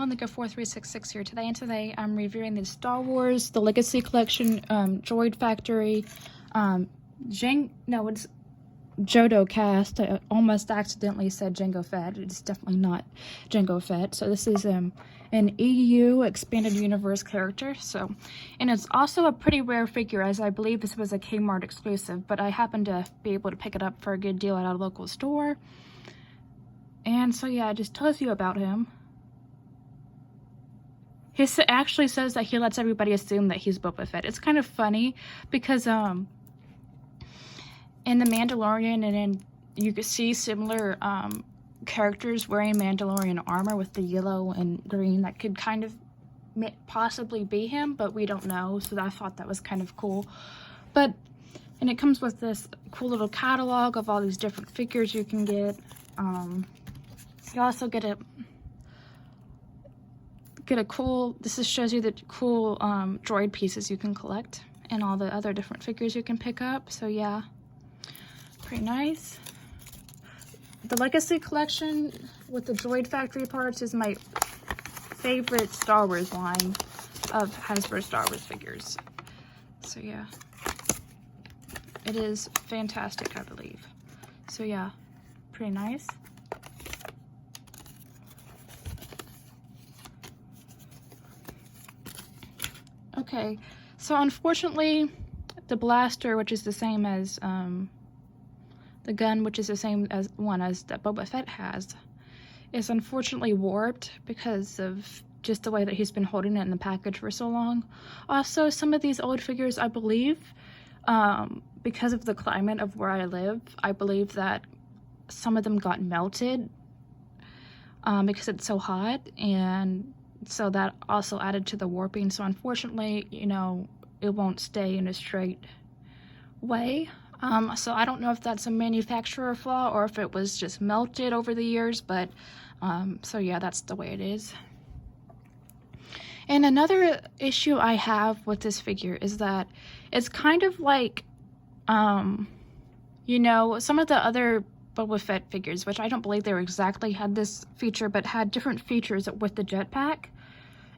Monica 4366 here today, and today I'm reviewing the Star Wars The Legacy Collection Droid Factory it's Jodi Kast. I almost accidentally said Jango Fett. It's definitely not Jango Fett. So this is an EU expanded universe character. So, and it's also a pretty rare figure, as I believe this was a Kmart exclusive, but I happened to be able to pick it up for a good deal at a local store. And so yeah, it just tells you about him. He actually says that he lets everybody assume that he's Boba Fett. It's kind of funny because in The Mandalorian and you could see similar characters wearing Mandalorian armor with the yellow and green that could kind of possibly be him, but we don't know, so I thought that was kind of cool. And it comes with this cool little catalog of all these different figures you can get. You also get a cool, this just shows you the cool droid pieces you can collect and all the other different figures you can pick up. So yeah, pretty nice. The Legacy Collection with the Droid Factory parts is my favorite Star Wars line of Hasbro Star Wars figures. So yeah, it is fantastic, I believe. So yeah, pretty nice. Okay, so unfortunately, the blaster, which is the same as the gun, which is the same as one as that Boba Fett has, is unfortunately warped because of just the way that he's been holding it in the package for so long. Also, some of these old figures, I believe, because of the climate of where I live, I believe that some of them got melted because it's so hot, and so that also added to the warping. So unfortunately, you know, it won't stay in a straight way. So I don't know if that's a manufacturer flaw or if it was just melted over the years, but so yeah, that's the way it is. And another issue I have with this figure is that it's kind of like, you know, some of the other Boba Fett figures, which I don't believe they exactly had this feature, but had different features with the jetpack.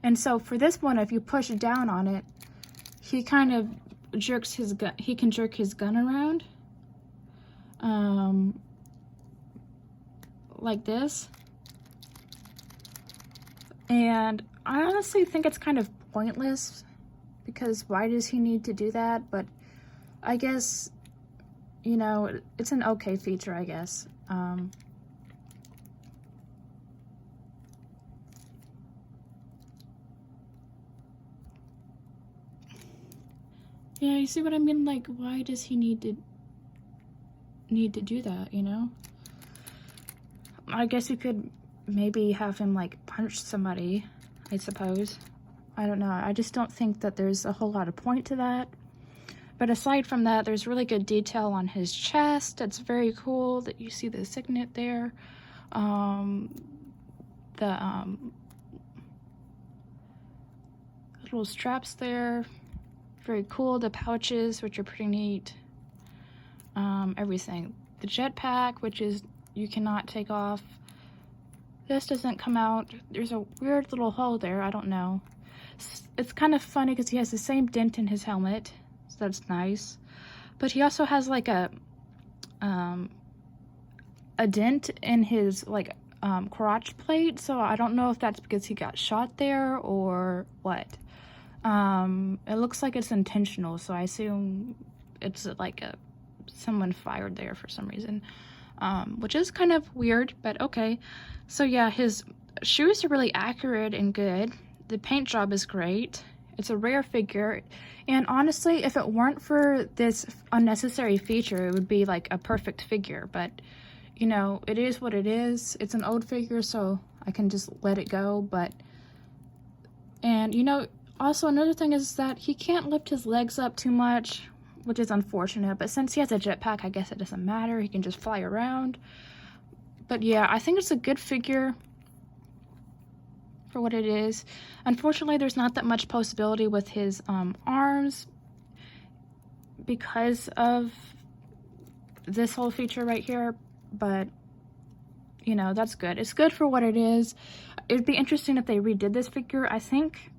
And so for this one, if you push down on it, he kind of jerks his gun. He can jerk his gun around, like this. And I honestly think it's kind of pointless, because why does he need to do that? But I guess, you know, it's an okay feature, I guess. Yeah, you see what I mean? Like, why does he need to do that, you know? I guess you could maybe have him, like, punch somebody, I suppose. I don't know. I just don't think that there's a whole lot of point to that. But aside from that, there's really good detail on his chest. It's very cool that you see the signet there. The little straps there. Very cool. The pouches, which are pretty neat. Everything. The jetpack, which is, you cannot take off. This doesn't come out. There's a weird little hole there. I don't know. It's kind of funny because he has the same dent in his helmet. So that's nice. But he also has like a dent in his like crotch plate. So I don't know if that's because he got shot there or what. It looks like it's intentional, so I assume it's like someone fired there for some reason, which is kind of weird, but okay. So yeah, his shoes are really accurate and good. The paint job is great. It's a rare figure, and honestly, if it weren't for this unnecessary feature, it would be like a perfect figure, but you know, it is what it is. It's an old figure, so I can just let it go. And you know, also, another thing is that he can't lift his legs up too much, which is unfortunate. But since he has a jetpack, I guess it doesn't matter. He can just fly around. But yeah, I think it's a good figure for what it is. Unfortunately, there's not that much possibility with his arms because of this whole feature right here. But you know, that's good. It's good for what it is. It'd be interesting if they redid this figure. I think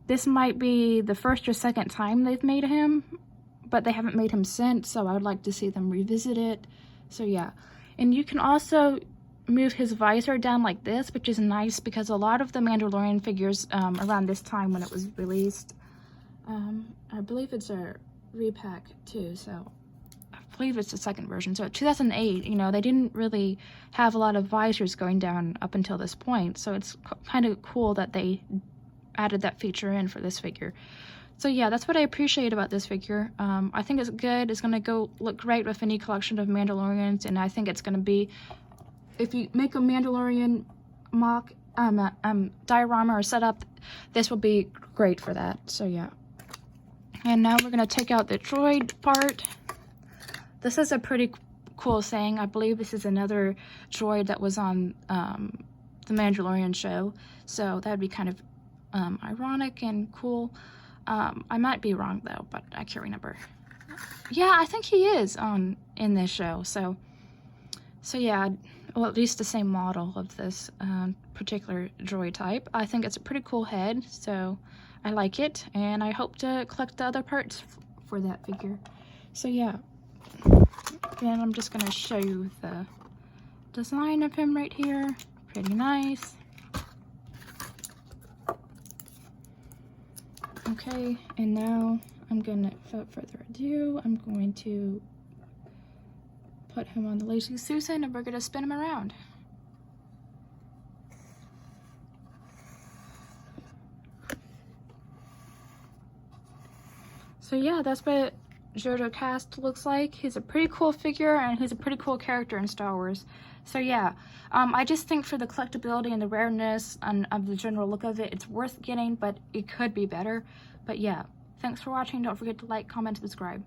this might be the first or second time they've made him, but they haven't made him since, so I would like to see them revisit it. So yeah. And you can also move his visor down like this, which is nice because a lot of the Mandalorian figures around this time when it was released, I believe it's a repack too, so I believe it's the second version. So 2008, you know, they didn't really have a lot of visors going down up until this point, so it's kind of cool that they added that feature in for this figure. So yeah, that's what I appreciate about this figure. I think it's good. It's gonna go look great with any collection of Mandalorians, and I think it's gonna be, if you make a Mandalorian mock diorama or setup, this will be great for that. So yeah. And now we're gonna take out the droid part. This is a pretty cool saying. I believe this is another droid that was on the Mandalorian show, so that'd be kind of ironic and cool. I might be wrong though, but I can't remember. Yeah, I think he is in this show. So yeah, well, at least the same model of this particular droid type. I think it's a pretty cool head, so I like it, and I hope to collect the other parts for that figure. So yeah, then I'm just gonna show you the design of him right here. Pretty nice. Okay, and now I'm gonna, without further ado, I'm going to put him on the Lazy Susan and we're gonna spin him around. So yeah, that's what Jodi Kast looks like. He's a pretty cool figure and he's a pretty cool character in Star Wars. So yeah, I just think for the collectability and the rareness and of the general look of it, it's worth getting, but it could be better. But yeah, thanks for watching. Don't forget to like, comment, subscribe.